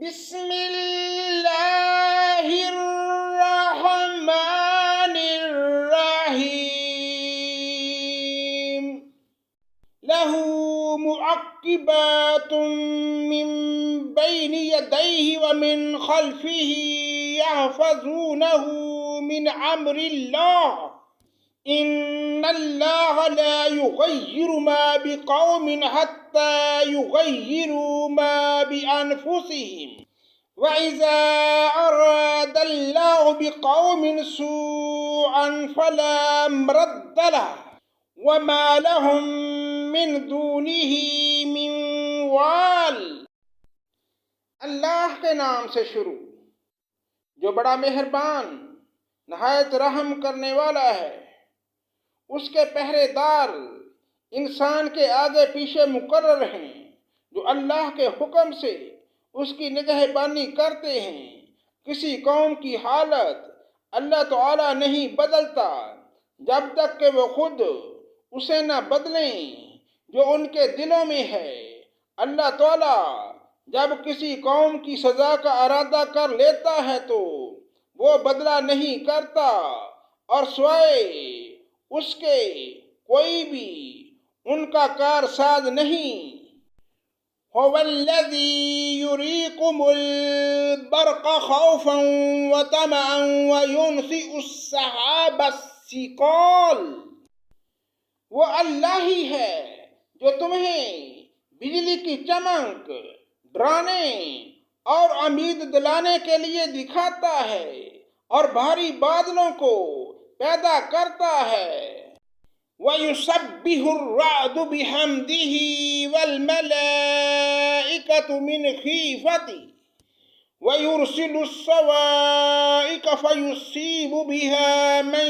بسم اللہ الرحمن الرحیم لہ معقبات من بین یدیہ ومن خلفہ یحفظونہ من امر اللہ ان اللہ لا یغیر ما بقوم حتی یغیروا ما بانفسہم وَإِذَا أَرَادَ اللَّهُ بِقَوْمٍ سُوءًا فَلَا مَرَدَّ لَهُ وَمَا لَهُم مِّن دُونِهِ مِن وَالٍ۔ اللہ کے نام سے شروع جو بڑا مہربان نہایت رحم کرنے والا ہے۔ اس کے پہرے دار انسان کے آگے پیچھے مقرر ہیں جو اللہ کے حکم سے اس کی نگہبانی کرتے ہیں۔ کسی قوم کی حالت اللہ تعالیٰ نہیں بدلتا جب تک کہ وہ خود اسے نہ بدلیں جو ان کے دلوں میں ہے۔ اللہ تعالیٰ جب کسی قوم کی سزا کا ارادہ کر لیتا ہے تو وہ بدلہ نہیں کرتا اور سوائے اس کے کوئی بھی ان کا کارساز نہیں۔ هو الذي يريكم البرق خوفا وطمعا وينشئ السحاب الثقال۔ وہ اللہ ہی ہے جو تمہیں بجلی کی چمک ڈرانے اور امید دلانے کے لیے دکھاتا ہے اور بھاری بادلوں کو پیدا کرتا ہے۔ وَيُسَبِّحُ الرَّعْدُ بِحَمْدِهِ وَالْمَلَائِكَةُ مِنْ خِيفَتِهِ وَيُرْسِلُ الصَّوَاعِقَ فَيُصِيبُ بِهَا مَن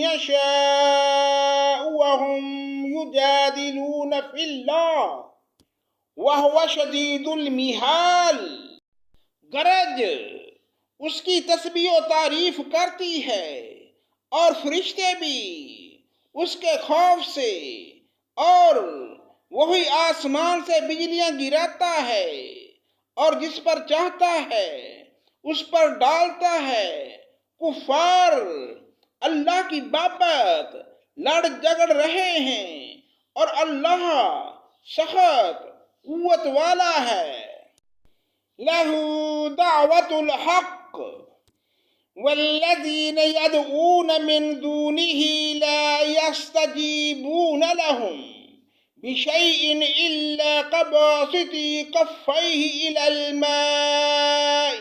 يَشَاءُ وَهُمْ يُجَادِلُونَ فِي اللَّهِ وَهُوَ شَدِيدُ الْمِحَالِ۔ گرج اس کی تسبیح و تعریف کرتی ہے اور فرشتے بھی اس کے خوف سے، اور وہی آسمان سے بجلیاں گراتا ہے اور جس پر چاہتا ہے اس پر ڈالتا ہے۔ کفار اللہ کی بابت لڑ جگڑ رہے ہیں اور اللہ سخت قوت والا ہے۔ لَهُ دعوت الحق والذین يدعون من دونه لا يستجيبون لهم بشيء إلا كباسط كفيه إلى الماء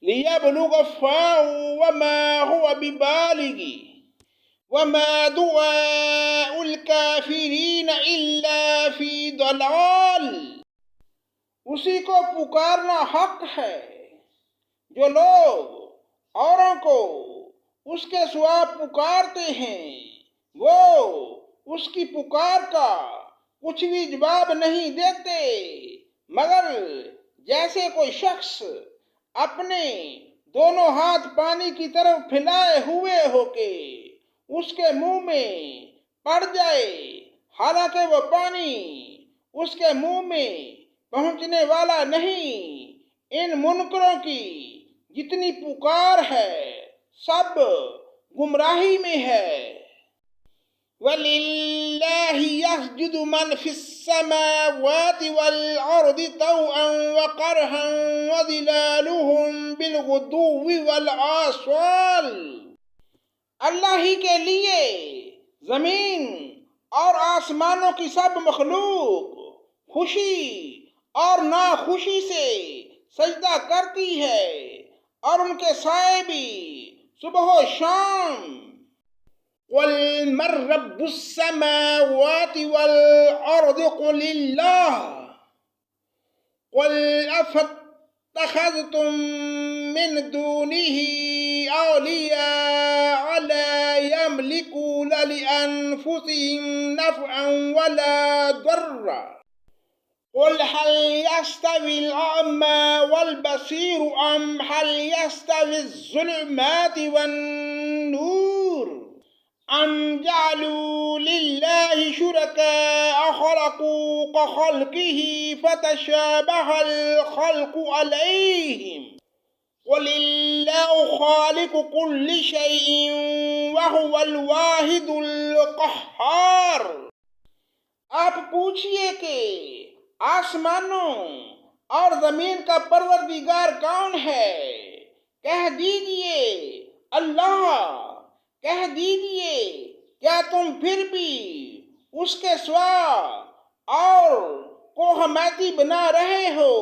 ليبلغ فاه وما هو ببالغه وما دعاء الكافرين إلا في ضلال۔ اسی کو پکارنا حق ہے۔ جو لوگ اوروں کو اس کے سوا پکارتے ہیں وہ اس کی پکار کا کچھ بھی جواب نہیں دیتے مگر جیسے کوئی شخص اپنے دونوں ہاتھ پانی کی طرف پھیلائے ہوئے ہو کے اس کے منہ میں پڑ جائے، حالانکہ وہ پانی اس کے منہ میں پہنچنے والا نہیں۔ ان منکروں کی جتنی پکار ہے سب گمراہی میں ہے۔ وَلِلَّهِ يَسْجُدُ مَنْ فِي السَّمَاوَاتِ وَالْأَرْضِ طَوْعًا وَكَرْهًا وَظِلَالُهُم بِالْغُدُوِّ وَالْآصَالِ۔ اللہ ہی کے لیے زمین اور آسمانوں کی سب مخلوق خوشی اور ناخوشی سے سجدہ کرتی ہے اور ان کے سائے بھی صبح و شام۔ قُلْ مَن رَّبُّ السَّمَاوَاتِ وَالْأَرْضِ قُلِ اللَّهُ قُلْ أَفَاتَّخَذْتُم مِّن دُونِهِ أَوْلِيَاءَ لَا يَمْلِكُونَ لِأَنفُسِهِمْ نَفْعًا وَلَا ضَرًّا قُلْ هَلْ يَسْتَوِي الْأَعْمَى وَالْبَصِيرُ أَمْ هَلْ يَسْتَوِي الظُّلُمَاتُ وَالنُّورُ ام جعلوا للہ شرکاء خلقوا كخلقه فتشابه الخلق علیہم قل اللہ خالق كل شیء وهو الواحد القہار۔ آپ پوچھئے کہ آسمانوں اور زمین کا پروردگار کون ہے؟ کہہ دیجئے اللہ۔ کہہ دیجئے کیا تم پھر بھی اس کے سوا اور کوہ ماتی بنا رہے ہو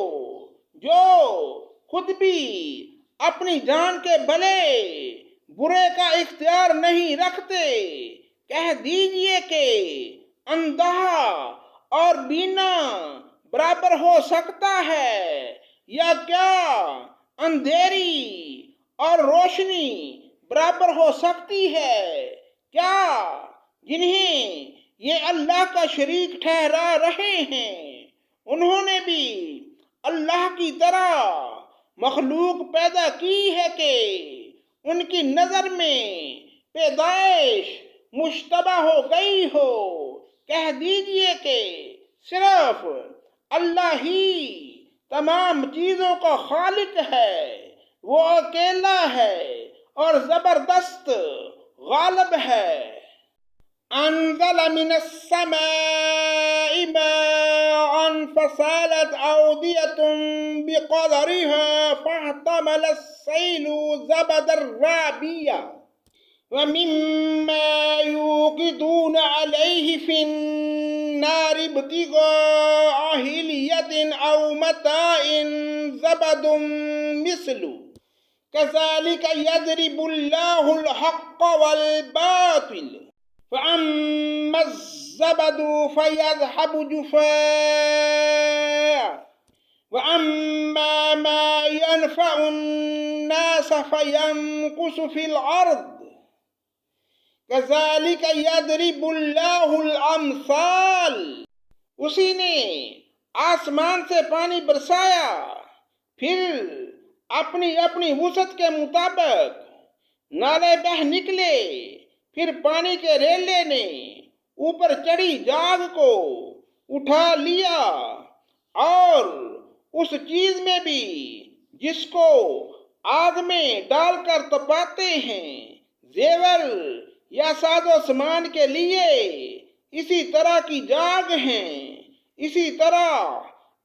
جو خود بھی اپنی جان کے بھلے برے کا اختیار نہیں رکھتے؟ کہہ دیجئے کہ اندھا اور بینا برابر ہو سکتا ہے، یا کیا اندھیری اور روشنی برابر ہو سکتی ہے؟ کیا جنہیں یہ اللہ کا شریک ٹھہرا رہے ہیں انہوں نے بھی اللہ کی طرح مخلوق پیدا کی ہے کہ ان کی نظر میں پیدائش مشتبہ ہو گئی ہو؟ کہہ دیجئے کہ صرف اللہ ہی تمام چیزوں کا خالق ہے، وہ اکیلا ہے اور زبردست غالب ہے۔ انزل من السماء ماء فسالت اودية بقدرها فاحتمل السيل زبدا رابيا ومما يوقدون عليه في النار ابتغاء حلية أو متاع زبد مثله كذلك يضرب الله الحق والباطل فأما الزبد فيذهب جفاء وأما ما ينفع الناس فيمكث في الأرض كذلك يضرب الله الأمثال۔ اسی نے آسمان سے پانی برسایا، پھر اپنی اپنی وسعت کے مطابق نالے بہہ نکلے، پھر پانی کے ریلے نے اوپر چڑھی جاگ کو اٹھا لیا، اور اس چیز میں بھی جس کو آگ میں ڈال کر تپاتے ہیں، زیور یا ساز و سامان کے لیے اسی طرح کی جاگ ہیں۔ اسی طرح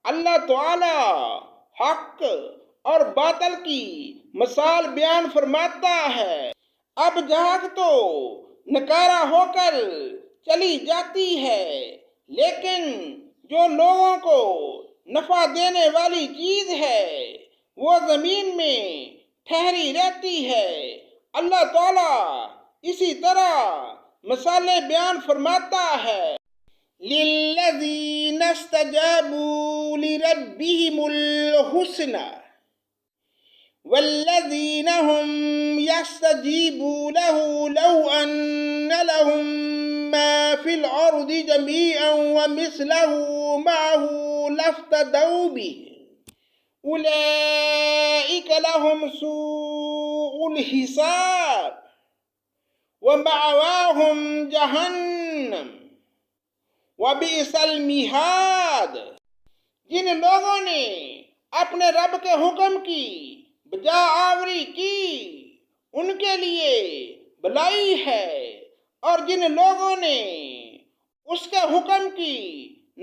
اللہ تعالی حق اور باطل کی مثال بیان فرماتا ہے۔ اب جاگ تو نکارا ہو کر چلی جاتی ہے، لیکن جو لوگوں کو نفع دینے والی چیز ہے وہ زمین میں ٹھہری رہتی ہے۔ اللہ تعالیٰ اسی طرح مثالیں بیان فرماتا ہے۔ لِلَّذِينَ اسْتَجَابُوا لِرَبِّهِمُ الْحُسْنَى وَالَّذِينَ هُمْ يَسْتَجِيبُونَ لَهُ لَوْ أَنَّ لَهُم مَّا فِي الْأَرْضِ جَمِيعًا وَمِثْلَهُ مَعَهُ لَافْتَدَوْا بِهِ أُولَٰئِكَ لَهُمْ سُوءُ الْحِسَابِ وَمَأْوَاهُمْ جَهَنَّمُ وَبِئْسَ الْمِہَادُ۔ جن لوگوں نے اپنے رب کے حکم کی بجا آوری کی ان کے لیے بھلائی ہے، اور جن لوگوں نے اس کے حکم کی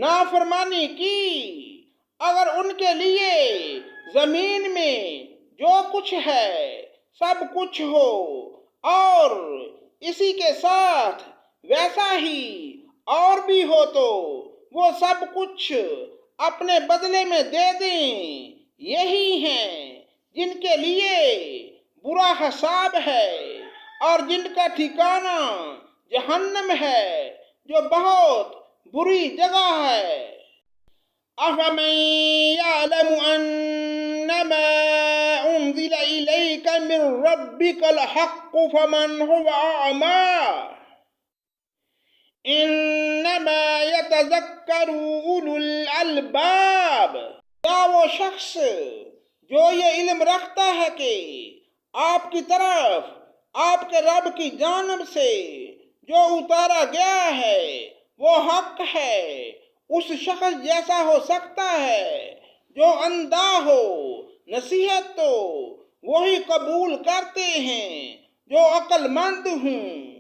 نافرمانی کی اگر ان کے لیے زمین میں جو کچھ ہے سب کچھ ہو اور اسی کے ساتھ ویسا ہی اور بھی ہو تو وہ سب کچھ اپنے بدلے میں دے دیں، یہی ہیں جن کے لیے برا حساب ہے اور جن کا ٹھکانہ جہنم ہے جو بہت بری جگہ ہے۔ أَفَمَن يَعْلَمُ أَنَّمَا أُنزِلَ إِلَيْكَ مِن رَّبِّكَ الْحَقُّ فَمَنْ هُوَ أَعْمَىٰ إِنَّمَا يَتَذَكَّرُ أُولُو الْأَلْبَابِ۔ کیا وہ شخص جو یہ علم رکھتا ہے کہ آپ کی طرف آپ کے رب کی جانب سے جو اتارا گیا ہے وہ حق ہے، اس شخص جیسا ہو سکتا ہے جو اندھا ہو، نصیحت تو وہی قبول کرتے ہیں جو عقل مند ہوں۔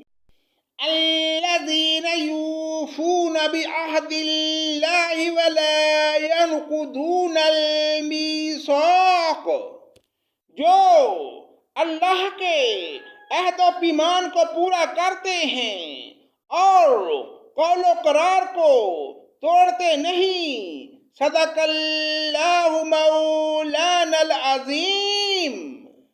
الذين يوفون بعهد الله ولا ينقضون الميثاق، جو اللہ کے عہد و پیمان کو پورا کرتے ہیں اور قول و قرار کو توڑتے نہیں۔ صدق اللہ مولانا العظیم۔